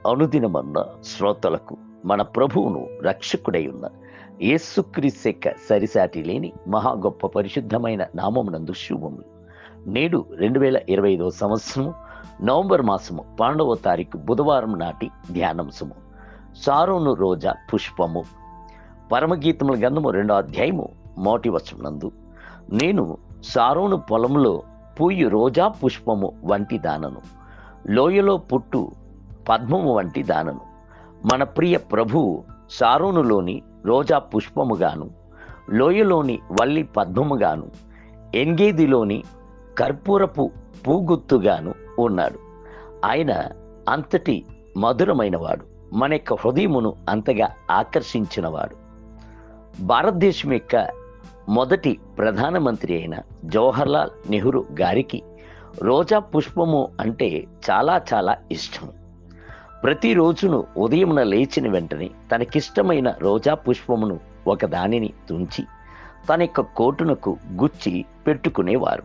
అనుదినమన్న శ్రోతలకు మన ప్రభువును రక్షకుడై ఉన్న యేసుక్రీస్తు యొక్క సరిసాటి లేని మహా గొప్ప పరిశుద్ధమైన నామమునందు శుభములు. నేడు 2025 సంవత్సరము నవంబర్ మాసము 12వ తారీఖు బుధవారం నాటి ధ్యానాంశము సారోను రోజా పుష్పము. పరమగీతముల గ్రంథము 2వ అధ్యాయము 1వ వచనం నందు, నేను సారోను పొలంలో పూయు రోజా పుష్పము వంటి దానను, లోయలో పుట్టు పద్మము వంటి దానను. మన ప్రియ ప్రభువు సారోనులోని రోజా పుష్పముగాను, లోయలోని వల్లి పద్మముగాను, ఎంగేదిలోని కర్పూరపు పూగుత్తుగాను ఉన్నాడు. ఆయన అంతటి మధురమైనవాడు, మన యొక్క హృదయమును అంతగా ఆకర్షించినవాడు. భారతదేశం యొక్క మొదటి ప్రధానమంత్రి అయిన జవహర్లాల్ నెహ్రూ గారికి రోజా పుష్పము అంటే చాలా చాలా ఇష్టం. ప్రతిరోజును ఉదయమున లేచిన వెంటనే తనకిష్టమైన రోజా పుష్పమును ఒక దానిని తుంచి తన యొక్క కోటునకు గుచ్చి పెట్టుకునేవారు.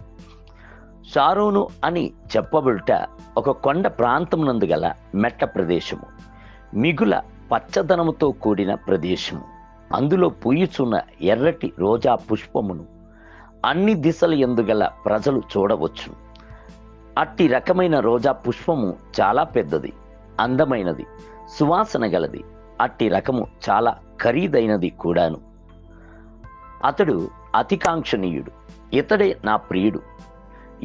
షారోను అని చెప్పబడుట ఒక కొండ ప్రాంతమునందు గల మెట్ట ప్రదేశము, మిగుల పచ్చదనముతో కూడిన ప్రదేశము. అందులో పూయుచున్న ఎర్రటి రోజా పుష్పమును అన్ని దిశల యందుగల ప్రజలు చూడవచ్చును. అట్టి రకమైన రోజా పుష్పము చాలా పెద్దది, అందమైనది, సువాసన గలది. అట్టి రకము చాలా ఖరీదైనది కూడాను. అతడు అతికాంక్షణీయుడు, ఇతడే నా ప్రియుడు,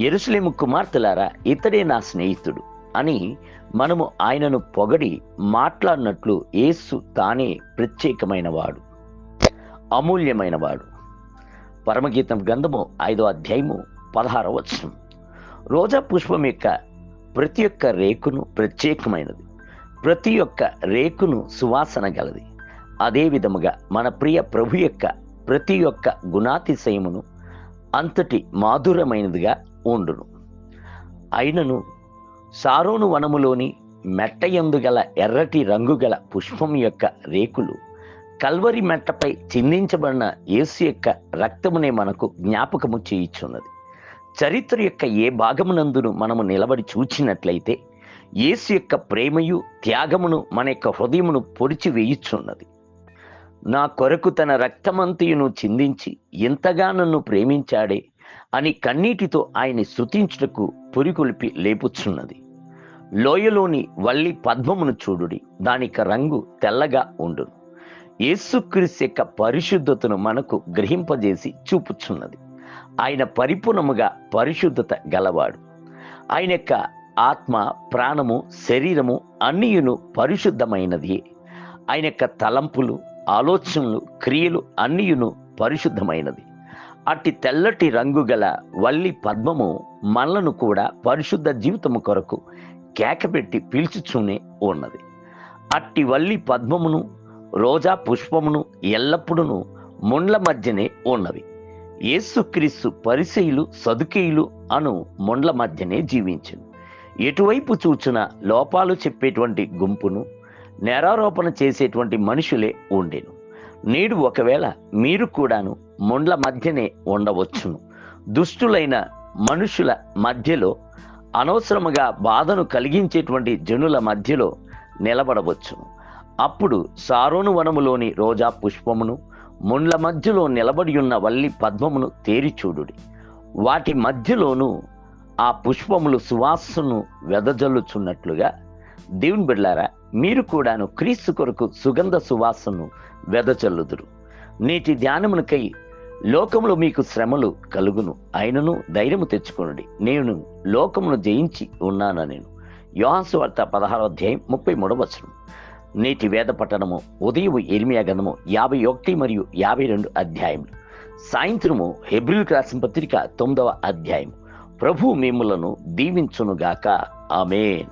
యెరూషలేము కుమార్తెలారా ఇతడే నా స్నేహితుడు అని మనము ఆయనను పొగడి మాట్లాడినట్లు యేసు తానే ప్రత్యేకమైన వాడు, అమూల్యమైన వాడు. పరమగీతం గ్రంథము 5వ అధ్యాయము 16వ వచనం. రోజా పుష్పం యొక్క ప్రతి ఒక్క రేకును ప్రత్యేకమైనది, ప్రతి ఒక్క రేకును సువాసన గలది. అదే విధముగా మన ప్రియ ప్రభు యొక్క ప్రతి ఒక్క గుణాతిశయమును అంతటి మాధురమైనదిగా ఉండును. అయినను సారోను వనములోని మెట్టయందు గల ఎర్రటి రంగు గల పుష్పం యొక్క రేకులు కల్వరి మెట్టపై చిందించబడిన యేసు యొక్క రక్తమునే మనకు జ్ఞాపకము చేయుచున్నది. చరిత్ర యొక్క ఏ భాగమునందును మనము నిలబడి చూచినట్లయితే యేసు యొక్క ప్రేమయు త్యాగమును మన యొక్క హృదయమును పొడిచి వేయుచున్నది. నా కొరకు తన రక్తమంతయును చిందించి ఇంతగా నన్ను ప్రేమించాడే అని కన్నీటితో ఆయన్ని స్తుతించుటకు పురికొల్పి లేపుచున్నది. లోయలోని వల్లి పద్మమును చూడుడి, దానికి రంగు తెల్లగా ఉండును. యేసుక్రీస్తు యొక్క పరిశుద్ధతను మనకు గ్రహింపజేసి చూపుచున్నది. ఆయన పరిపూర్ణముగా పరిశుద్ధత గలవాడు. ఆయన యొక్క ఆత్మ, ప్రాణము, శరీరము అన్నియును పరిశుద్ధమైనది. ఆయన యొక్క తలంపులు, ఆలోచనలు, క్రియలు అన్నియును పరిశుద్ధమైనది. అట్టి తెల్లటి రంగు గల వల్లి పద్మము మనలను కూడా పరిశుద్ధ జీవితము కొరకు కేకపెట్టి పిలుచుచూనే ఉన్నది. అట్టి వల్లి పద్మమును రోజా పుష్పమును ఎల్లప్పుడూ ముండ్ల మధ్యనే ఉన్నవి. యేసుక్రీస్తు పరిసయ్యులు, సదుకేయులు అను ముండ్ల మధ్యనే జీవించెను. ఎటువైపు చూచిన లోపాలు చెప్పేటువంటి గుంపును, నేరారోపణ చేసేటువంటి మనుషులే ఉండెను. నేడు ఒకవేళ మీరు కూడాను ముండ్ల మధ్యనే ఉండవచ్చును. దుష్టులైన మనుషుల మధ్యలో, అనవసరముగా బాధను కలిగించేటువంటి జనుల మధ్యలో నిలబడవచ్చును. అప్పుడు సారోను వనములోని రోజా పుష్పమును, ముండ్ల మధ్యలో నిలబడి ఉన్న వల్లి పద్మమును తేరి చూడుడి. వాటి మధ్యలోనూ ఆ పుష్పములు సువాసనను వెదజల్లుచున్నట్లుగా దేవుని బిడ్డలారా మీరు కూడాను క్రీస్తు కొరకు సుగంధ సువాసనను వెదజల్లుదురు. నేటి ధ్యానమునకై లోకములో మీకు శ్రమలు కలుగును, అయినను ధైర్యము తెచ్చుకొనుడి, నేను లోకమును జయించి ఉన్నాను. నేను యోహాను సువార్త 16వ అధ్యాయం 33వ వచనం. నేటి వేద పఠనము ఉదయం ఇర్మియా గ్రంథము 51 మరియు 52 అధ్యాయములు, సాయంత్రము హెబ్రీయులకు రాసిన పత్రిక 9వ అధ్యాయం. ప్రభు మిమ్ములను దీవించునుగాక. ఆమేన్.